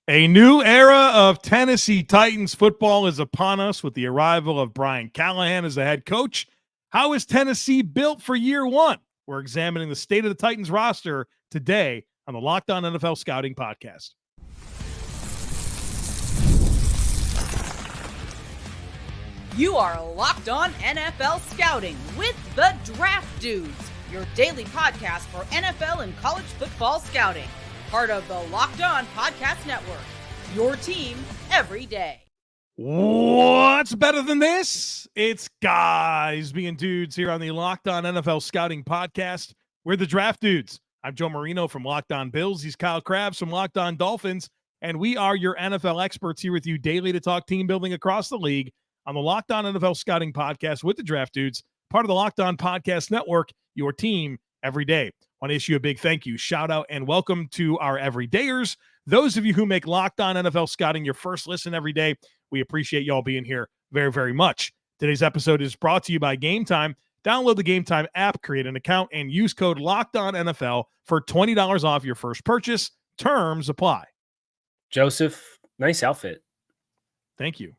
A new era of Tennessee Titans football is upon us with the arrival of Brian Callahan as the head coach. How is Tennessee built for year one? We're examining the state of the Titans roster today on the Locked On NFL Scouting Podcast. You are Locked On NFL Scouting with the Draft Dudes, your daily podcast for NFL and college football scouting. Part of the Locked On Podcast Network, your team every day. What's better than this? It's guys being dudes here on the Locked On NFL Scouting Podcast. We're the Draft Dudes. I'm Joe Marino from Locked On Bills. He's Kyle Crabbs from Locked On Dolphins. And we are your NFL experts here with you daily to talk team building across the league on the Locked On NFL Scouting Podcast with the Draft Dudes, part of the Locked On Podcast Network, your team every day. Want to issue a big thank you, shout out, and welcome to our everydayers. Those of you who make Locked On NFL Scouting your first listen every day, we appreciate y'all being here very, very much. Today's episode is brought to you by Game Time. Download the Game Time app, create an account, and use code LOCKEDONNFL for $20 off your first purchase. Terms apply. Joseph, nice outfit. Thank you.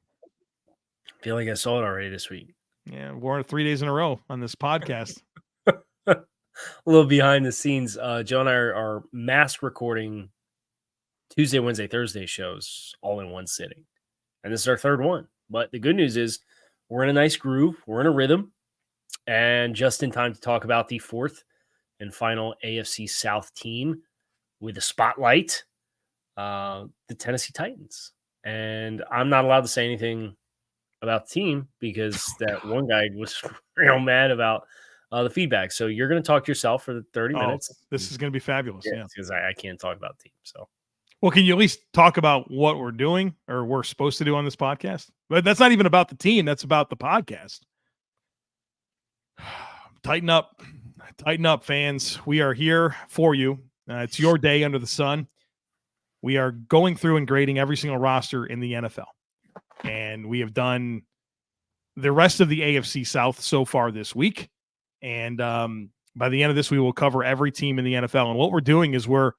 I feel like I saw it already this week. Yeah, wore it 3 days in a row on this podcast. A little behind the scenes. Joe and I are mass recording Tuesday, Wednesday, Thursday shows all in one sitting. And this is our third one. But the good news is we're in a nice groove. We're in a rhythm. And just in time to talk about the fourth and final AFC South team with a spotlight, the Tennessee Titans. And I'm not allowed to say anything about the team because that one guy was real mad about the feedback. So you're going to talk to yourself for 30 minutes. This is going to be fabulous. Yeah, because I can't talk about the team. So, well, can you at least talk about what we're doing or we're supposed to do on this podcast? But that's not even about the team. That's about the podcast. Tighten up, fans. We are here for you. It's your day under the sun. We are going through and grading every single roster in the NFL. And we have done the rest of the AFC South so far this week. And by the end of this, we will cover every team in the NFL. And what we're doing is we're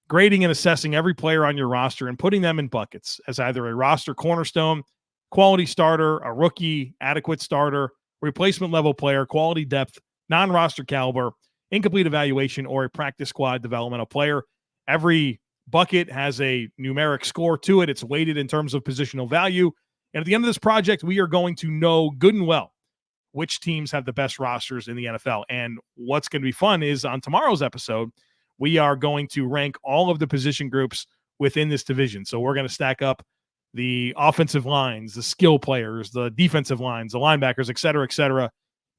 grading and assessing every player on your roster and putting them in buckets as either a roster cornerstone, quality starter, a rookie, adequate starter, replacement level player, quality depth, non-roster caliber, incomplete evaluation, or a practice squad developmental player. Every bucket has a numeric score to it. It's weighted in terms of positional value. And at the end of this project, we are going to know good and well which teams have the best rosters in the NFL. And what's going to be fun is on tomorrow's episode, we are going to rank all of the position groups within this division. So we're going to stack up the offensive lines, the skill players, the defensive lines, the linebackers, et cetera, et cetera.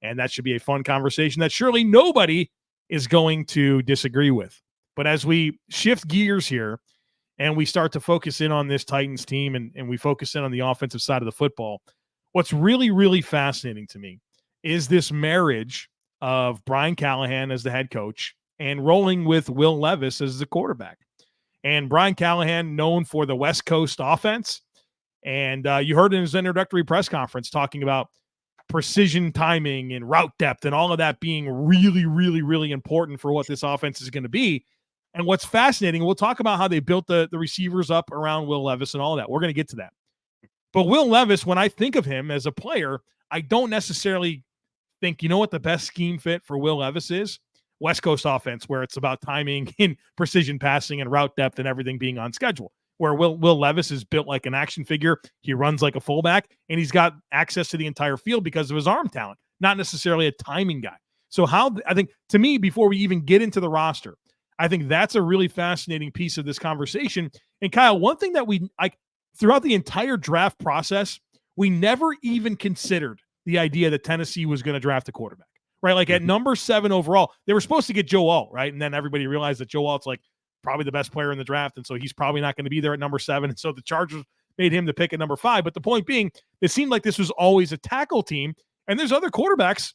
And that should be a fun conversation that surely nobody is going to disagree with. But as we shift gears here and we start to focus in on this Titans team and we focus in on the offensive side of the football, what's really, really fascinating to me is this marriage of Brian Callahan as the head coach and rolling with Will Levis as the quarterback. And Brian Callahan, known for the West Coast offense. And you heard in his introductory press conference talking about precision timing and route depth and all of that being really, really, really important for what this offense is going to be. And what's fascinating, we'll talk about how they built the receivers up around Will Levis and all that. We're going to get to that. But Will Levis, when I think of him as a player, I don't necessarily think, you know what the best scheme fit for Will Levis is? West Coast offense, where it's about timing and precision passing and route depth and everything being on schedule. Where Will Levis is built like an action figure. He runs like a fullback, and he's got access to the entire field because of his arm talent, not necessarily a timing guy. So I think, to me, before we even get into the roster, I think that's a really fascinating piece of this conversation. And Kyle, one thing that throughout the entire draft process, we never even considered the idea that Tennessee was going to draft a quarterback, right? Like at number 7 overall, they were supposed to get Joe Alt, right? And then everybody realized that Joe Alt's like probably the best player in the draft. And so he's probably not going to be there at number 7. And so the Chargers made him the pick at number 5. But the point being, it seemed like this was always a tackle team. And there's other quarterbacks.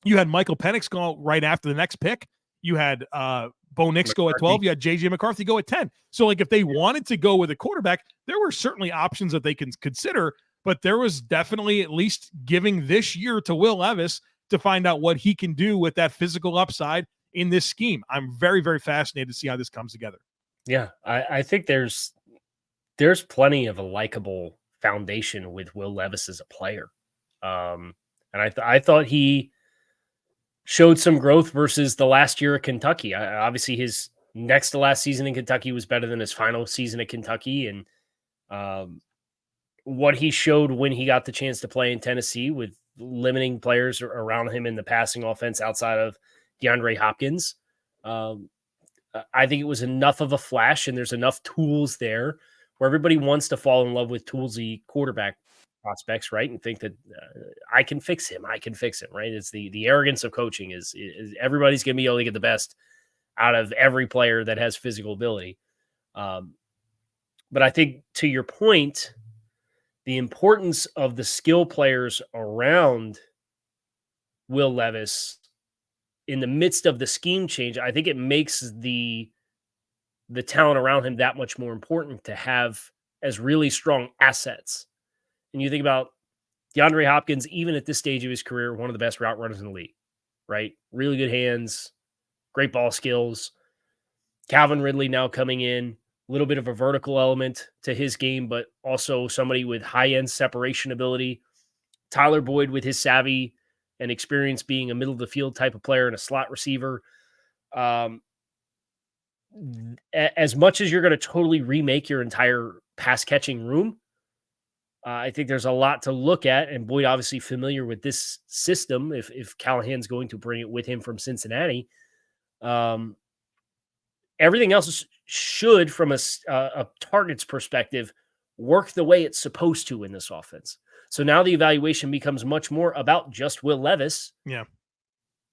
You had Michael Penix go right after the next pick. You had Bo Nix go at 12. You had J.J. McCarthy go at 10. So, like, if they wanted to go with a quarterback, there were certainly options that they can consider, but there was definitely at least giving this year to Will Levis to find out what he can do with that physical upside in this scheme. I'm very, very fascinated to see how this comes together. Yeah, I think there's there's plenty of a likable foundation with Will Levis as a player. And I thought he showed some growth versus the last year at Kentucky. Obviously, his next to last season in Kentucky was better than his final season at Kentucky. And what he showed when he got the chance to play in Tennessee with limiting players around him in the passing offense outside of DeAndre Hopkins, I think it was enough of a flash, and there's enough tools there where everybody wants to fall in love with toolsy quarterback prospects, right? And think that I can fix him, right? It's the arrogance of coaching is everybody's going to be able to get the best out of every player that has physical ability. But I think, to your point, the importance of the skill players around Will Levis in the midst of the scheme change, I think it makes the talent around him that much more important to have as really strong assets. And you think about DeAndre Hopkins, even at this stage of his career, one of the best route runners in the league, right? Really good hands, great ball skills. Calvin Ridley now coming in, a little bit of a vertical element to his game, but also somebody with high-end separation ability. Tyler Boyd with his savvy and experience being a middle-of-the-field type of player and a slot receiver. As much as you're going to totally remake your entire pass-catching room, I think there's a lot to look at, and Boyd obviously familiar with this system if Callahan's going to bring it with him from Cincinnati. Everything else should, from a target's perspective, work the way it's supposed to in this offense. So now the evaluation becomes much more about just Will Levis. Yeah.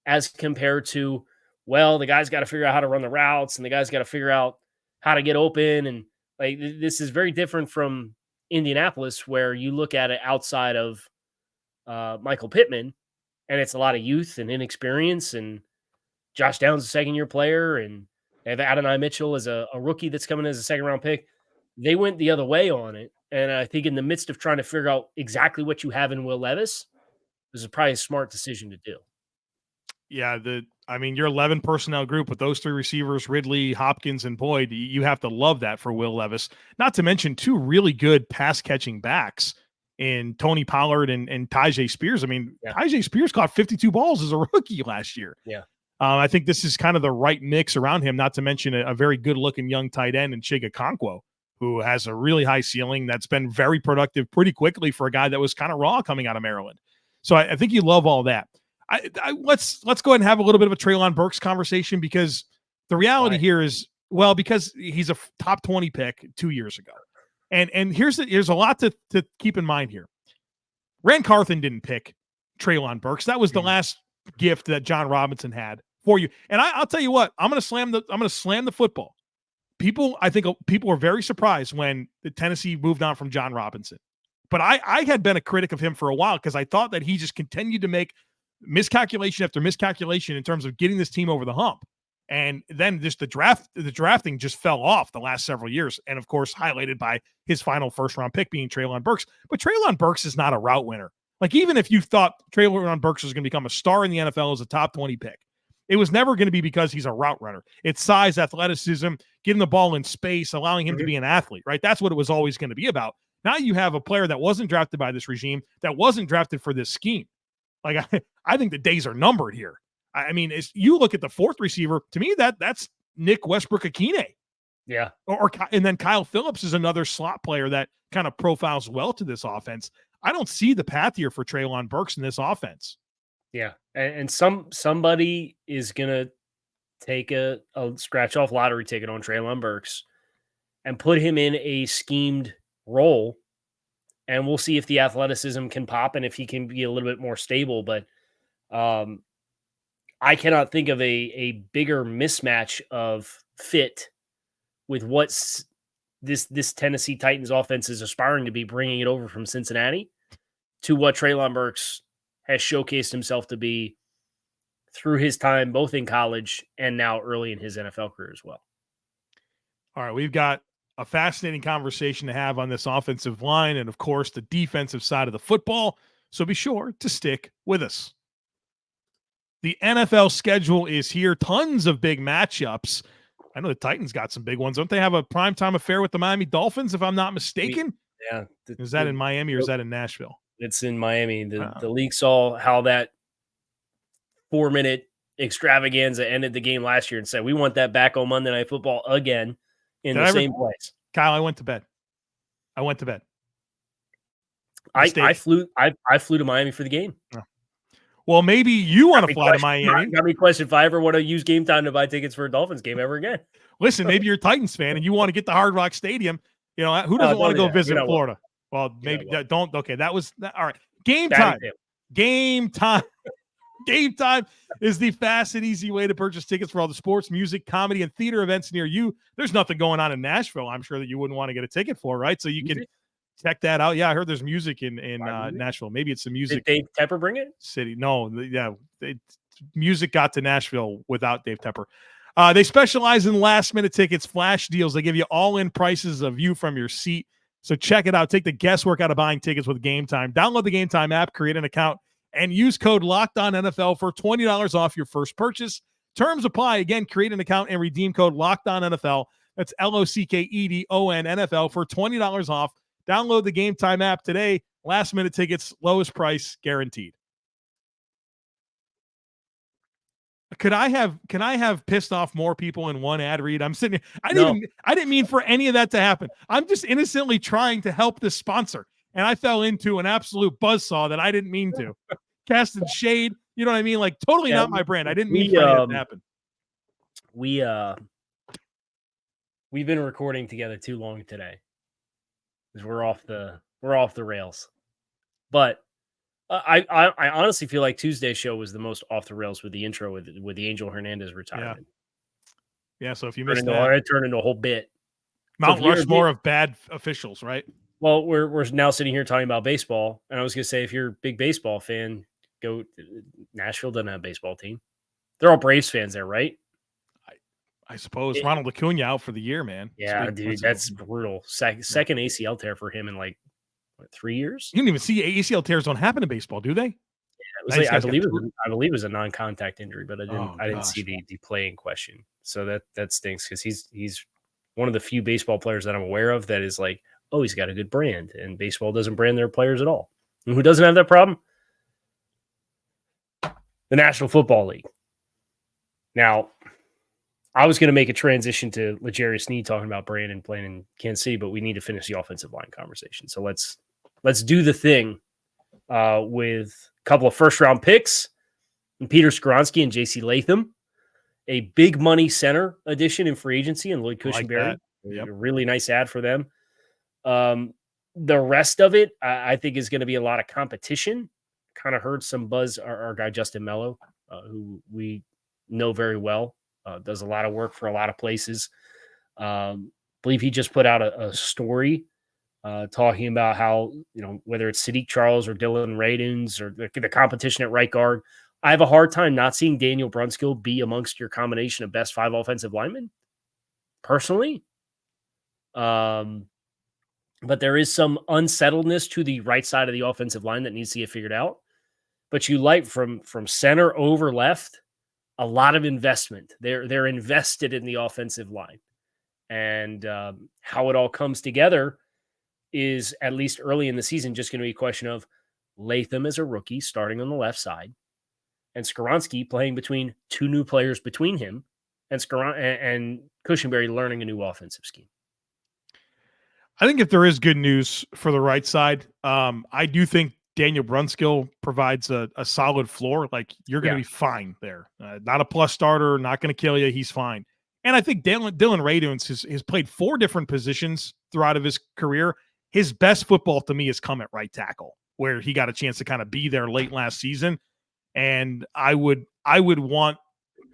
As compared to, well, the guy's got to figure out how to run the routes and the guy's got to figure out how to get open. And like, this is very different from Indianapolis, where you look at it outside of Michael Pittman, and it's a lot of youth and inexperience, and Josh Downs, a second-year player, and they have Adonai Mitchell as a rookie that's coming as a second-round pick. They went the other way on it, and I think in the midst of trying to figure out exactly what you have in Will Levis, this is probably a smart decision to do. Yeah, your 11 personnel group with those three receivers, Ridley, Hopkins, and Boyd, you have to love that for Will Levis. Not to mention two really good pass-catching backs in Tony Pollard and Tyjae Spears. Tyjae Spears caught 52 balls as a rookie last year. Yeah. I think this is kind of the right mix around him, not to mention a very good-looking young tight end in Chig Okonkwo, who has a really high ceiling that's been very productive pretty quickly for a guy that was kind of raw coming out of Maryland. So I think you love all that. Let's go ahead and have a little bit of a Treylon Burks conversation, because the reality here is, well, because he's a top 20 pick 2 years ago. And here's a lot to keep in mind here. Rand Carthon didn't pick Treylon Burks. That was the last gift that John Robinson had for you. And I'll tell you what, I'm going to slam the football. I think people were very surprised when the Tennessee moved on from John Robinson. But I had been a critic of him for a while, because I thought that he just continued to make miscalculation after miscalculation in terms of getting this team over the hump. And then just the drafting just fell off the last several years. And of course, highlighted by his final first-round pick being Treylon Burks. But Treylon Burks is not a route winner. Like, even if you thought Treylon Burks was going to become a star in the NFL as a top 20 pick, it was never going to be because he's a route runner. It's size, athleticism, getting the ball in space, allowing him to be an athlete, right? That's what it was always going to be about. Now you have a player that wasn't drafted by this regime, that wasn't drafted for this scheme. Like, I think the days are numbered here. As you look at the fourth receiver, to me, that's Nick Westbrook-Akine. Yeah. And then Kyle Phillips is another slot player that kind of profiles well to this offense. I don't see the path here for Treylon Burks in this offense. Yeah. And somebody is going to take a scratch-off lottery ticket on Treylon Burks and put him in a schemed role, and we'll see if the athleticism can pop and if he can be a little bit more stable. But I cannot think of a bigger mismatch of fit with what this Tennessee Titans offense is aspiring to be, bringing it over from Cincinnati, to what Treylon Burks has showcased himself to be through his time, both in college and now early in his NFL career as well. All right, we've got a fascinating conversation to have on this offensive line and, of course, the defensive side of the football. So be sure to stick with us. The NFL schedule is here. Tons of big matchups. I know the Titans got some big ones. Don't they have a primetime affair with the Miami Dolphins, if I'm not mistaken? Is that in Miami or is that in Nashville? It's in Miami. The league saw how that 4-minute extravaganza ended the game last year and said, we want that back on Monday Night Football again in the same place. Kyle, I went to bed. I flew to Miami for the game. Oh. Well, maybe you want to fly to Miami. Got me question if I ever want to use Game Time to buy tickets for a Dolphins game ever again. Listen, maybe you're a Titans fan and you want to get to Hard Rock Stadium. You know, who doesn't want to go visit Florida? Well, maybe don't. Okay, that was all right. Game time. Game time. Game time is the fast and easy way to purchase tickets for all the sports, music, comedy, and theater events near you. There's nothing going on in Nashville, I'm sure, that you wouldn't want to get a ticket for, right? So you can check that out. Yeah, I heard there's music in Nashville. Maybe it's the music. Did Dave Tepper bring it? City. No, music got to Nashville without Dave Tepper. They specialize in last-minute tickets, flash deals. They give you all-in prices, a view from your seat. So check it out. Take the guesswork out of buying tickets with Game Time. Download the Game Time app, create an account, and use code LOCKEDONNFL for $20 off your first purchase. Terms apply. Again, create an account and redeem code LOCKEDONNFL. That's LOCKEDONNFL for $20 off. Download the Game Time app today. Last-minute tickets, lowest price guaranteed. Can I have pissed off more people in one ad read? I'm sitting here. I didn't mean for any of that to happen. I'm just innocently trying to help this sponsor, and I fell into an absolute buzzsaw that I didn't mean to. Casting shade, you know what I mean? Like totally not my brand. I didn't mean for that to happen. We've been recording together too long today. Because we're off the rails. But I honestly feel like Tuesday's show was the most off the rails with the intro with the Angel Hernandez retirement. Yeah. So if you missed that, it turned into a whole bit. Mount Rushmore of bad officials, right? Well, we're now sitting here talking about baseball, and I was going to say, if you're a big baseball fan, go. Nashville doesn't have a baseball team. They're all Braves fans there, right? I suppose Ronald Acuna out for the year, man. Yeah, dude, that's brutal. Second ACL tear for him in like 3 years. You don't even see ACL tears don't happen in baseball, do they? Yeah, I believe it was a non-contact injury, but I didn't see the play in question. So that stinks because he's one of the few baseball players that I'm aware of that is like, oh, he's got a good brand, and baseball doesn't brand their players at all. And who doesn't have that problem? The National Football League. Now, I was going to make a transition to L'Jarius Snead talking about Brandon playing in Kansas City, but we need to finish the offensive line conversation. So let's do the thing with a couple of first-round picks, and Peter Skoronski and J.C. Latham, a big money center addition in free agency, and Lloyd Cushenberry. Like a really nice ad for them. The rest of it, I think, is going to be a lot of competition. Kind of heard some buzz. Our guy Justin Mello, who we know very well, does a lot of work for a lot of places. Believe he just put out a story talking about how, whether it's Sadiq Charles or Dylan Raduns or the competition at right guard, I have a hard time not seeing Daniel Brunskill be amongst your combination of best 5 offensive linemen, personally. But there is some unsettledness to the right side of the offensive line that needs to get figured out. But you like from center over left, a lot of investment. They're invested in the offensive line. And how it all comes together is, at least early in the season, just going to be a question of Latham as a rookie starting on the left side and Skoronski playing between 2 new players between him and Cushenberry learning a new offensive scheme. I think if there is good news for the right side, I do think Daniel Brunskill provides a solid floor. Like, you're going to be fine there. Not a plus starter, not going to kill you. He's fine. And I think Dylan Raduns has played 4 different positions throughout of his career. His best football to me has come at right tackle, where he got a chance to kind of be there late last season. And I would want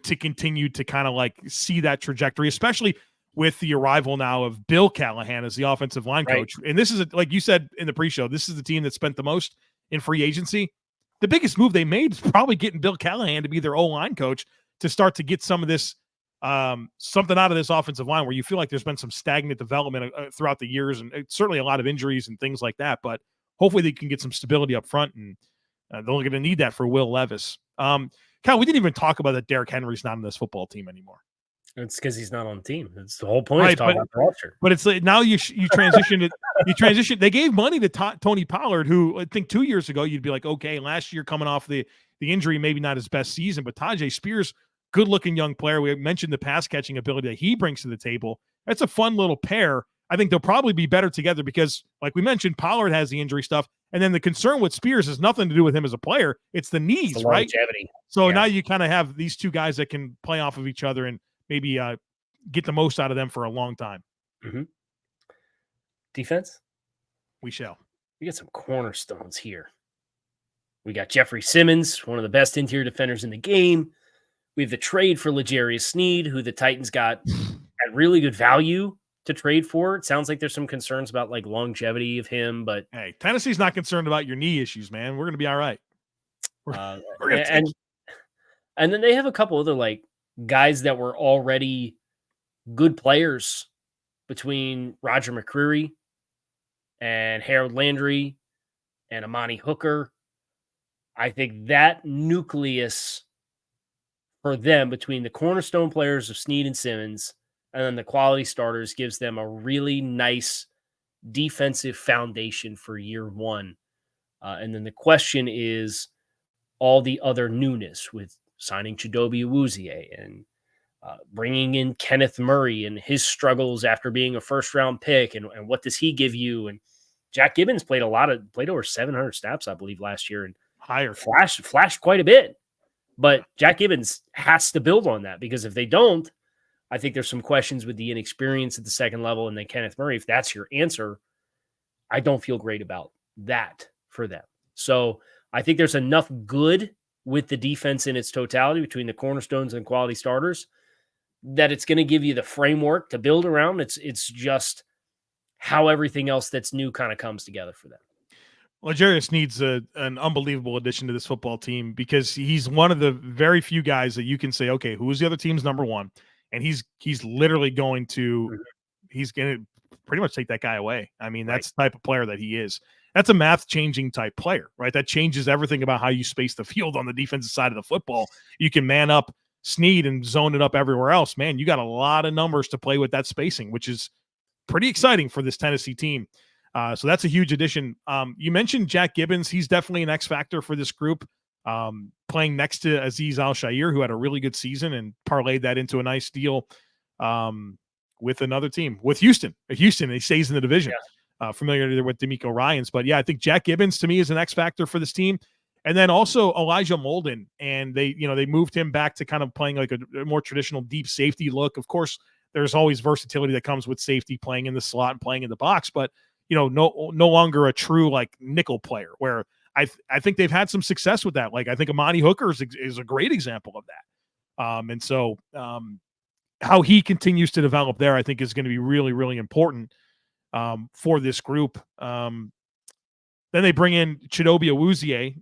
to continue to kind of like see that trajectory, especially with the arrival now of Bill Callahan as the offensive line coach. And this is, like you said in the pre-show, this is the team that spent the most in free agency. The biggest move they made is probably getting Bill Callahan to be their O-line coach to start to get some of this, something out of this offensive line, where you feel like there's been some stagnant development throughout the years, and certainly a lot of injuries and things like that. But hopefully they can get some stability up front, and they're going to need that for Will Levis. Kyle, we didn't even talk about that Derrick Henry's not on this football team anymore. It's because he's not on the team. It's the whole point Right, is talking about the roster. But it's like now you transition it. You transition. They gave money to Tony Pollard, who I think 2 years ago you'd be like, okay, last year coming off the injury, maybe not his best season, but Tyjae Spears, good looking young player. We mentioned the pass catching ability that he brings to the table. That's a fun little pair. I think they'll probably be better together because, like we mentioned, Pollard has the injury stuff, and then the concern with Spears has nothing to do with him as a player. It's the knees, It's the right? longevity. So now you kind of have these two guys that can play off of each other and maybe get the most out of them for a long time. Mm-hmm. Defense? We shall. We got some cornerstones here. We got Jeffery Simmons, one of the best interior defenders in the game. We have the trade for L'Jarius Snead, who the Titans got at really good value to trade for. It sounds like there's some concerns about like longevity of him, but hey, Tennessee's not concerned about your knee issues, man. We're going to be all right. And then they have a couple other like guys that were already good players between Roger McCreary and Harold Landry and Amani Hooker. I think that nucleus for them between the cornerstone players of Snead and Simmons and then the quality starters gives them a really nice defensive foundation for year one. And then the question is all the other newness with signing Chidobe Awuzie and bringing in Kenneth Murray and his struggles after being a first-round pick and what does he give you? And Jack Gibbens played over 700 snaps, I believe, last year and higher flashed quite a bit. But Jack Gibbens has to build on that because if they don't, I think there's some questions with the inexperience at the second level. And then Kenneth Murray, if that's your answer, I don't feel great about that for them. So I think there's enough good with the defense in its totality between the cornerstones and quality starters that it's going to give you the framework to build around. It's just how everything else that's new kind of comes together for them. L'Jarius needs an unbelievable addition to this football team because he's one of the very few guys that you can say, okay, who's the other team's number one? And he's literally going to pretty much take that guy away. I mean, that's the type of player that he is. That's a math-changing type player, right? That changes everything about how you space the field on the defensive side of the football. You can man up Snead and zone it up everywhere else. Man, you got a lot of numbers to play with that spacing, which is pretty exciting for this Tennessee team. So that's a huge addition. You mentioned Jack Gibbens. He's definitely an X factor for this group. Playing next to Azeez Al-Shaair, who had a really good season and parlayed that into a nice deal with another team, with Houston. Houston, he stays in the division. Yeah. Familiar with D'Amico Ryans. But, yeah, I think Jack Gibbens, to me, is an X factor for this team. And then also Elijah Molden. And they moved him back to kind of playing like a more traditional deep safety look. Of course, there's always versatility that comes with safety, playing in the slot and playing in the box. But, no longer a true like nickel player where I think they've had some success with that. Like I think Amani Hooker is a great example of that. And so how he continues to develop there, I think is going to be really, really important for this group. Then they bring in Chidobe Awuzie,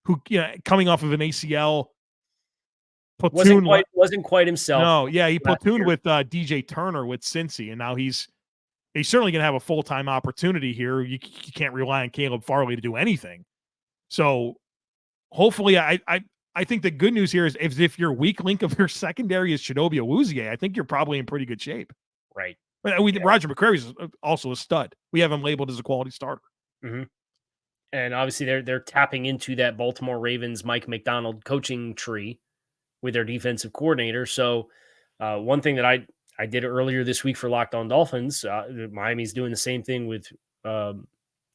who coming off of an ACL platoon wasn't quite himself. No, yeah, he platooned with DJ Turner with Cincy, and now he's certainly going to have a full-time opportunity here. You can't rely on Caleb Farley to do anything. So hopefully I think the good news here is if your weak link of your secondary is Chidobe Awuzie, I think you're probably in pretty good shape. Right. Roger McCreary is also a stud. We have him labeled as a quality starter. Mm-hmm. And obviously they're tapping into that Baltimore Ravens Mike McDonald coaching tree with their defensive coordinator. So one thing that I did earlier this week for Locked On Dolphins, Miami's doing the same thing with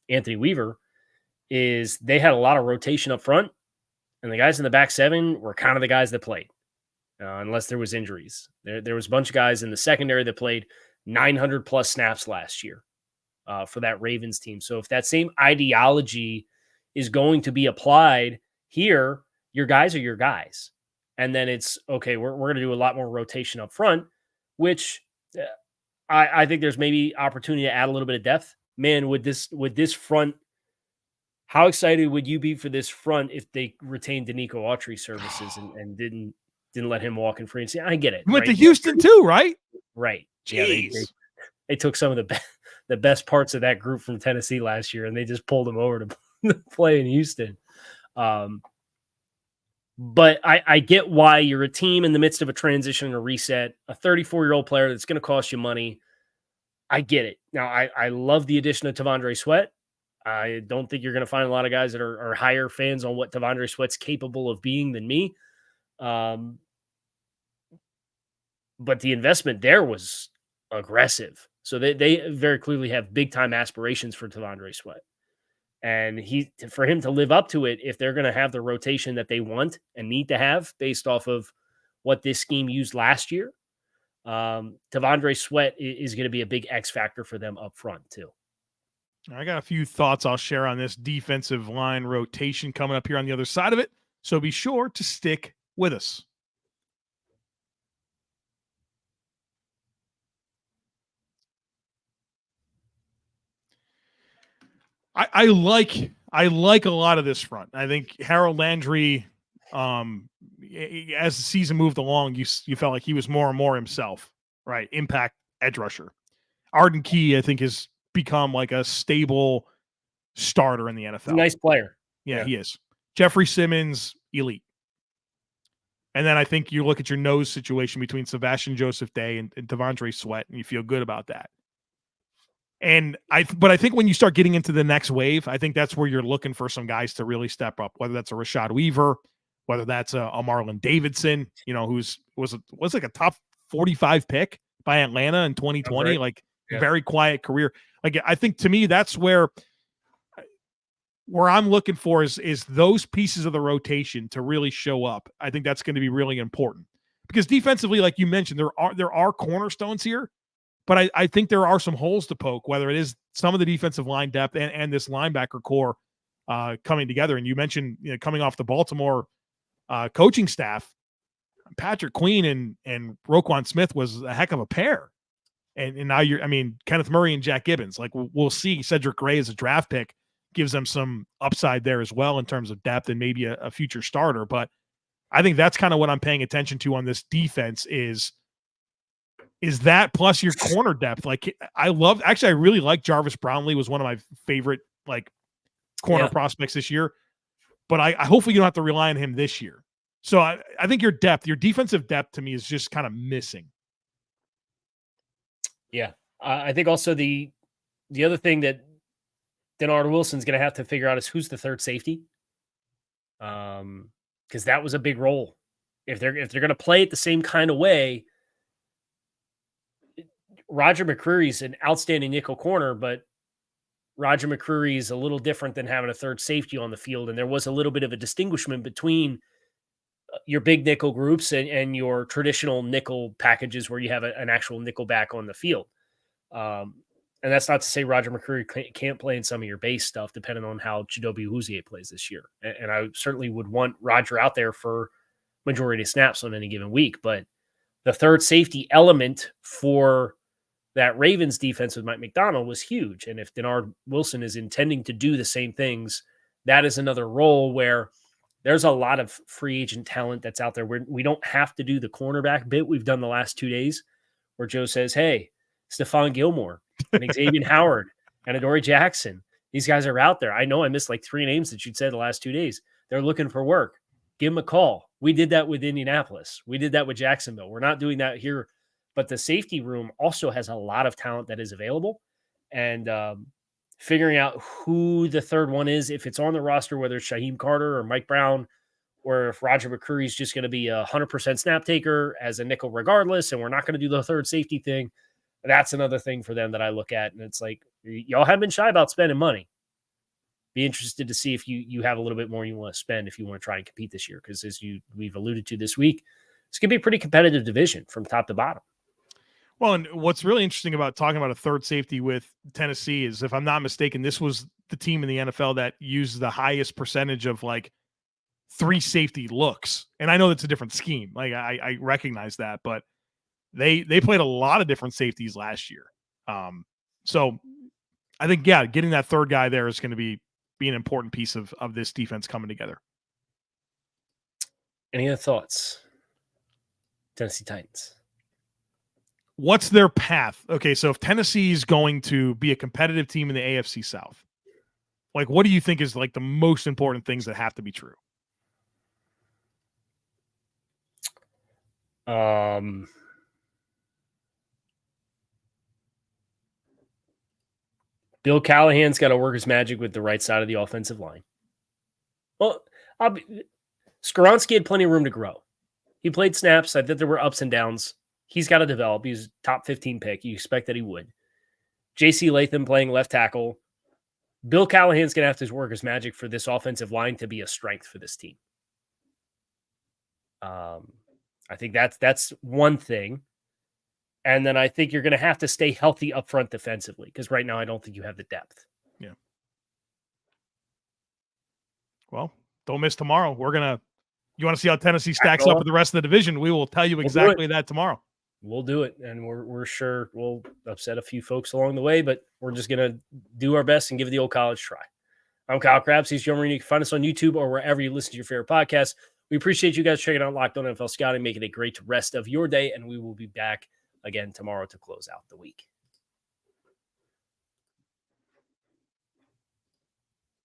Anthony Weaver, is they had a lot of rotation up front, and the guys in the back seven were kind of the guys that played, unless there was injuries. There was a bunch of guys in the secondary that played 900-plus snaps last year for that Ravens team. So if that same ideology is going to be applied here, your guys are your guys. And then it's, okay, we're going to do a lot more rotation up front, which I think there's maybe opportunity to add a little bit of depth. Man, with this front, how excited would you be for this front if they retained Danico Autry services and didn't let him walk in free and see? I get it. Went to Houston too, right? Right. Jeez. Yeah, they took some of the best parts of that group from Tennessee last year, and they just pulled them over to play in Houston. But I get why you're a team in the midst of a transition and a reset, a 34-year-old player that's going to cost you money. I get it. Now, I love the addition of T'Vondre Sweat. I don't think you're going to find a lot of guys that are higher fans on what T'Vondre Sweat's capable of being than me. But the investment there was aggressive. So they very clearly have big-time aspirations for T'Vondre Sweat. And for him to live up to it, if they're going to have the rotation that they want and need to have based off of what this scheme used last year, T'Vondre Sweat is going to be a big X factor for them up front too. I got a few thoughts I'll share on this defensive line rotation coming up here on the other side of it. So be sure to stick with us. I like a lot of this front. I think Harold Landry, as the season moved along, you felt like he was more and more himself, right? Impact edge rusher. Arden Key, I think, has become like a stable starter in the NFL. Nice player. Yeah, he is. Jeffery Simmons, elite. And then I think you look at your nose situation between Sebastian Joseph Day and T'Vondre Sweat, and you feel good about that. But I think when you start getting into the next wave, I think that's where you're looking for some guys to really step up, whether that's a Rashad Weaver, whether that's a Marlon Davidson, who's was like a top 45 pick by Atlanta in 2020, very quiet career. Like, I think to me, that's where I'm looking for is those pieces of the rotation to really show up. I think that's going to be really important because defensively, like you mentioned, there are cornerstones here. But I think there are some holes to poke, whether it is some of the defensive line depth and this linebacker core coming together. And you mentioned coming off the Baltimore coaching staff, Patrick Queen and Roquan Smith was a heck of a pair. And now Kenneth Murray and Jack Gibbens. Like, we'll see. Cedric Gray as a draft pick gives them some upside there as well in terms of depth and maybe a future starter. But I think that's kind of what I'm paying attention to on this defense is that plus your corner depth. Like, I really like Jarvis Brownlee, was one of my favorite corner prospects this year, but I hopefully you don't have to rely on him this year. So I think your defensive depth to me is just kind of missing. Yeah. I think also the other thing that Denard Wilson's going to have to figure out is who's the third safety. Because that was a big role. If they're going to play it the same kind of way, Roger McCreary's an outstanding nickel corner, but Roger McCreary is a little different than having a third safety on the field. And there was a little bit of a distinguishment between your big nickel groups and your traditional nickel packages where you have an actual nickel back on the field. And that's not to say Roger McCreary can't play in some of your base stuff, depending on how Chidobe Awuzie plays this year. And I certainly would want Roger out there for majority of snaps on any given week. But the third safety element for that Ravens defense with Mike McDonald was huge. And if Denard Wilson is intending to do the same things, that is another role where there's a lot of free agent talent that's out there. We don't have to do the cornerback bit we've done the last 2 days where Joe says, hey, Stephon Gilmore and Xavier Howard and Adoree Jackson, these guys are out there. I know I missed like 3 names that you'd said the last 2 days. They're looking for work. Give them a call. We did that with Indianapolis. We did that with Jacksonville. We're not doing that here. But the safety room also has a lot of talent that is available. And figuring out who the third one is, if it's on the roster, whether it's Shaheem Carter or Mike Brown, or if Roger McCreary is just going to be a 100% snap taker as a nickel regardless, and we're not going to do the third safety thing, that's another thing for them that I look at. And it's like, y'all have been shy about spending money. Be interested to see if you have a little bit more you want to spend if you want to try and compete this year. Because as we've alluded to this week, it's going to be a pretty competitive division from top to bottom. Well, and what's really interesting about talking about a third safety with Tennessee is, if I'm not mistaken, this was the team in the NFL that used the highest percentage of 3 safety looks. And I know that's a different scheme. I recognize that, but they played a lot of different safeties last year. So I think, getting that third guy there is going to be an important piece of this defense coming together. Any other thoughts? Tennessee Titans. What's their path? Okay, so if Tennessee is going to be a competitive team in the AFC South, what do you think is the most important things that have to be true? Bill Callahan's got to work his magic with the right side of the offensive line. Well, Skoronski had plenty of room to grow. He played snaps. I think there were ups and downs. He's got to develop. He's a top 15 pick. You expect that he would. J.C. Latham playing left tackle. Bill Callahan's going to have to work his magic for this offensive line to be a strength for this team. I think that's one thing. And then I think you're going to have to stay healthy up front defensively because right now I don't think you have the depth. Yeah. Well, don't miss tomorrow. You want to see how Tennessee stacks up with the rest of the division? We will tell you exactly that tomorrow. We'll do it. And we're sure we'll upset a few folks along the way, but we're just going to do our best and give it the old college try. I'm Kyle Crabbs. He's Joe Marino. You can find us on YouTube or wherever you listen to your favorite podcast. We appreciate you guys checking out Locked On NFL Scouting, making it a great rest of your day. And we will be back again tomorrow to close out the week.